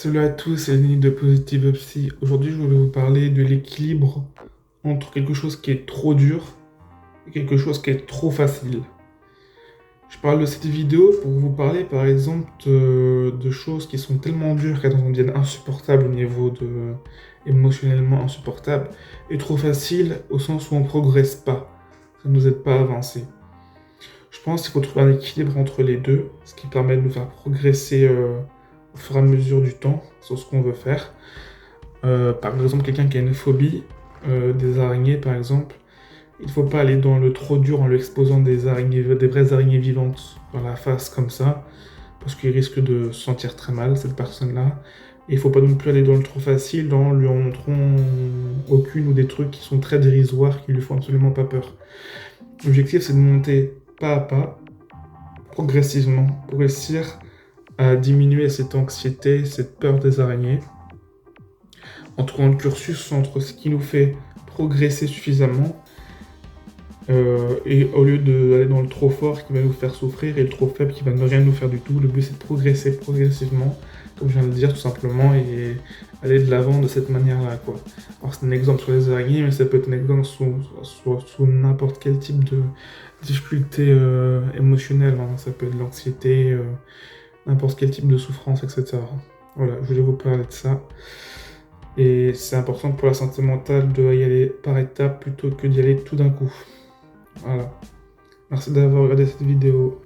Salut à tous, c'est Denis de Positive Psy. Aujourd'hui, je voulais vous parler de l'équilibre entre quelque chose qui est trop dur et quelque chose qui est trop facile. Je parle de cette vidéo pour vous parler par exemple de choses qui sont tellement dures qu'elles en deviennent insupportables au niveau de émotionnellement insupportables et trop faciles au sens où on progresse pas. Ça ne nous aide pas à avancer. Je pense qu'il faut trouver un équilibre entre les deux, ce qui permet de nous faire progresser au fur et à mesure du temps sur ce qu'on veut faire. Par exemple, quelqu'un qui a une phobie des araignées, par exemple, il ne faut pas aller dans le trop dur en lui exposant des araignées, des vraies araignées vivantes dans la face comme ça, parce qu'il risque de se sentir très mal, cette personne-là. Et il ne faut pas non plus aller dans le trop facile en lui en montrant aucune ou des trucs qui sont très dérisoires, qui lui font absolument pas peur. L'objectif, c'est de monter pas à pas, progressivement, pour réussir à diminuer cette anxiété, cette peur des araignées, en trouvant le cursus entre ce qui nous fait progresser suffisamment et au lieu d'aller dans le trop fort qui va nous faire souffrir et le trop faible qui va ne rien nous faire du tout. Le but c'est de progresser progressivement, comme je viens de le dire tout simplement, et aller de l'avant de cette manière-là, quoi. Alors c'est un exemple sur les araignées, mais ça peut être un exemple sous n'importe quel type de difficulté émotionnelle, hein. Ça peut être de l'anxiété, n'importe quel type de souffrance, etc. Voilà, je voulais vous parler de ça. Et c'est important pour la santé mentale de y aller par étapes plutôt que d'y aller tout d'un coup. Voilà. Merci d'avoir regardé cette vidéo.